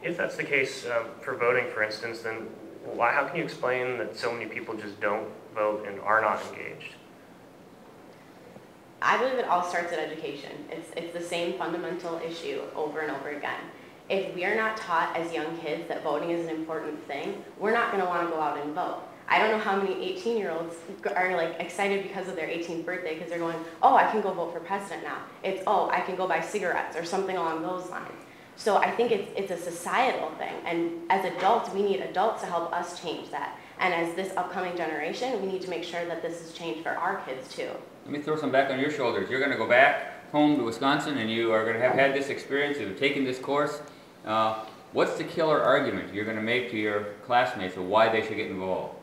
If that's the case for voting, for instance, then how can you explain that so many people just don't vote and are not engaged? I believe it all starts at education. It's the same fundamental issue over and over again. If we are not taught as young kids that voting is an important thing, we're not going to want to go out and vote. I don't know how many 18-year-olds are like excited because of their 18th birthday because they're going, oh, I can go vote for president now. It's, oh, I can go buy cigarettes or something along those lines. So I think it's a societal thing. And as adults, we need adults to help us change that. And as this upcoming generation, we need to make sure that this is changed for our kids too. Let me throw some back on your shoulders. You're going to go back home to Wisconsin and you are going to have had this experience, you've taken this course. What's the killer argument you're going to make to your classmates of why they should get involved?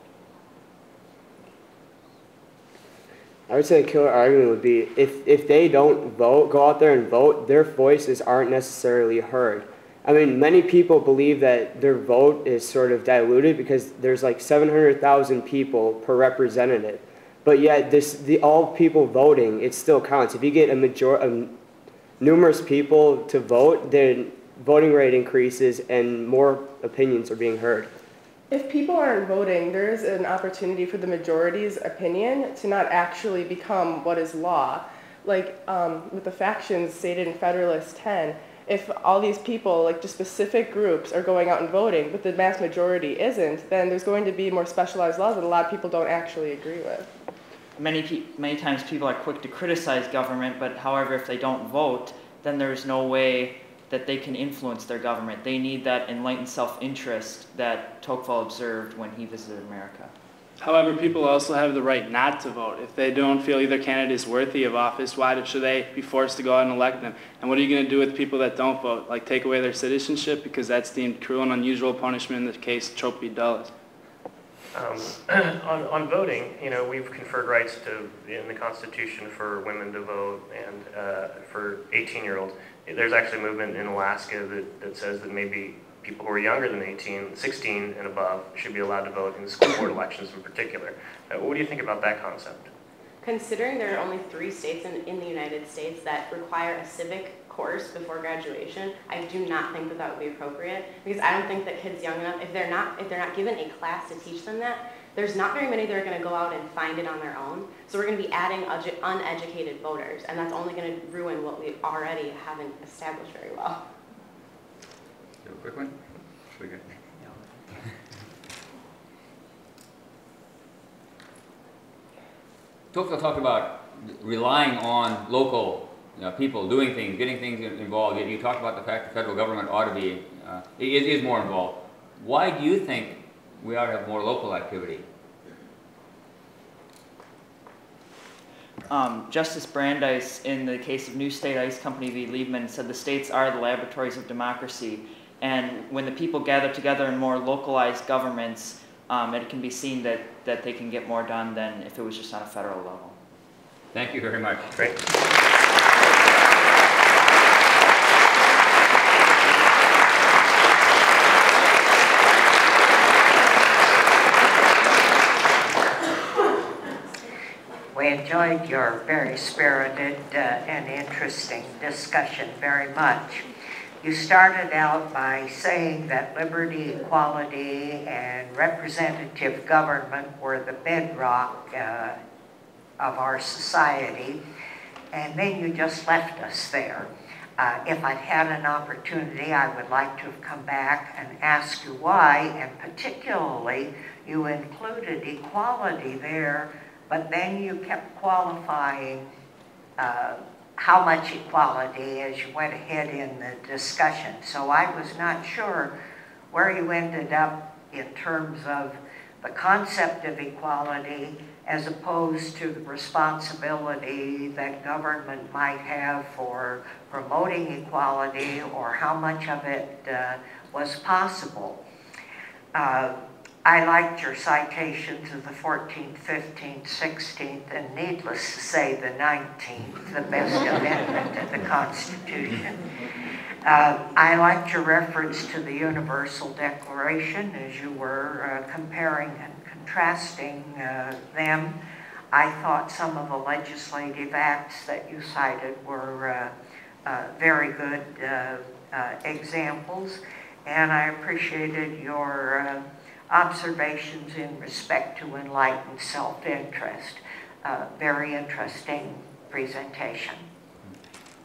I would say the killer argument would be if they don't vote, go out there and vote, their voices aren't necessarily heard. I mean, many people believe that their vote is sort of diluted because there's like 700,000 people per representative. But yet, all people voting, it still counts. If you get numerous people to vote, then voting rate increases and more opinions are being heard. If people aren't voting, there is an opportunity for the majority's opinion to not actually become what is law. Like with the factions stated in Federalist 10, if all these people, like just specific groups, are going out and voting, but the mass majority isn't, then there's going to be more specialized laws that a lot of people don't actually agree with. Many times people are quick to criticize government, but however, if they don't vote, then there's no way that they can influence their government. They need that enlightened self-interest that Tocqueville observed when he visited America. However, people also have the right not to vote. If they don't feel either candidate is worthy of office, why should they be forced to go out and elect them? And what are you going to do with people that don't vote? Like take away their citizenship because that's deemed cruel and unusual punishment in the case Choate v. Dulles. On voting, you know, we've conferred rights in the Constitution for women to vote and for 18-year-olds. There's actually a movement in Alaska that says that maybe people who are younger than 18, 16 and above, should be allowed to vote in school board elections in particular. What do you think about that concept? Considering there are only 3 states in the United States that require a civic course before graduation, I do not think that would be appropriate, because I don't think that kids young enough, if they're not given a class to teach them that, there's not very many that are going to go out and find it on their own. So we're going to be adding uneducated voters, and that's only going to ruin what we already haven't established very well. Do a quick one? Tocqueville talked about relying on local people doing things, getting things involved. You talked about the fact the federal government ought to be, is more involved. Why do you think we ought to have more local activity? Justice Brandeis, in the case of New State Ice Company v. Liebman, said the states are the laboratories of democracy. And when the people gather together in more localized governments, it can be seen that they can get more done than if it was just on a federal level. Thank you very much. Great. We enjoyed your very spirited and interesting discussion very much. You started out by saying that liberty, equality, and representative government were the bedrock of our society, and then you just left us there. If I'd had an opportunity, I would like to have come back and ask you why, and particularly you included equality there, but then you kept qualifying how much equality as you went ahead in the discussion. So I was not sure where you ended up in terms of the concept of equality as opposed to the responsibility that government might have for promoting equality, or how much of it was possible. I liked your citations of the 14th, 15th, 16th, and needless to say the 19th, the best amendment to the Constitution. I liked your reference to the Universal Declaration as you were comparing and contrasting them. I thought some of the legislative acts that you cited were very good examples. and I appreciated your observations in respect to enlightened self-interest. Very interesting presentation.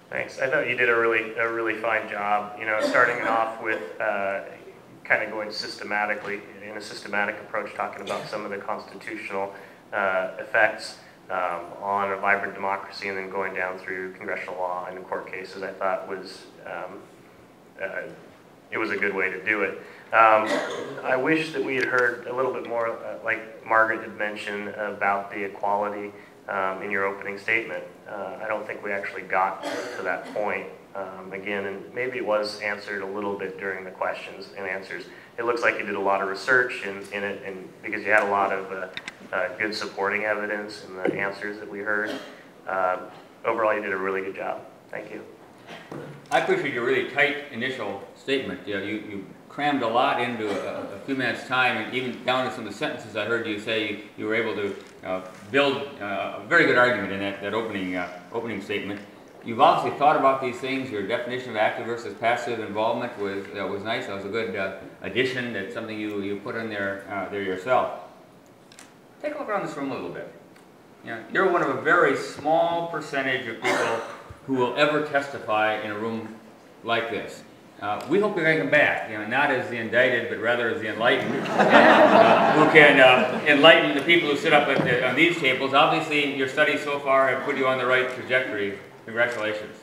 Thanks. I thought you did a really fine job. You know, starting off with kind of going systematically in a systematic approach, talking about some of the constitutional effects on a vibrant democracy, and then going down through congressional law and court cases. I thought was it was a good way to do it. I wish that we had heard a little bit more, like Margaret had mentioned, about the equality in your opening statement. I don't think we actually got to that point again, and maybe it was answered a little bit during the questions and answers. It looks like you did a lot of research in it, and because you had a lot of good supporting evidence in the answers that we heard. Overall, you did a really good job. Thank you. I appreciate your really tight initial statement. You know, you crammed a lot into a few minutes' time, and even down to some of the sentences I heard you say, you were able to build a very good argument in that opening statement. You've obviously thought about these things. Your definition of active versus passive involvement was nice. That was a good addition. That's something you put in there yourself. Take a look around this room a little bit. You know, you're one of a very small percentage of people who will ever testify in a room like this. We hope you're going to come back, you know, not as the indicted, but rather as the enlightened, who can enlighten the people who sit up on these tables. Obviously, your studies so far have put you on the right trajectory. Congratulations.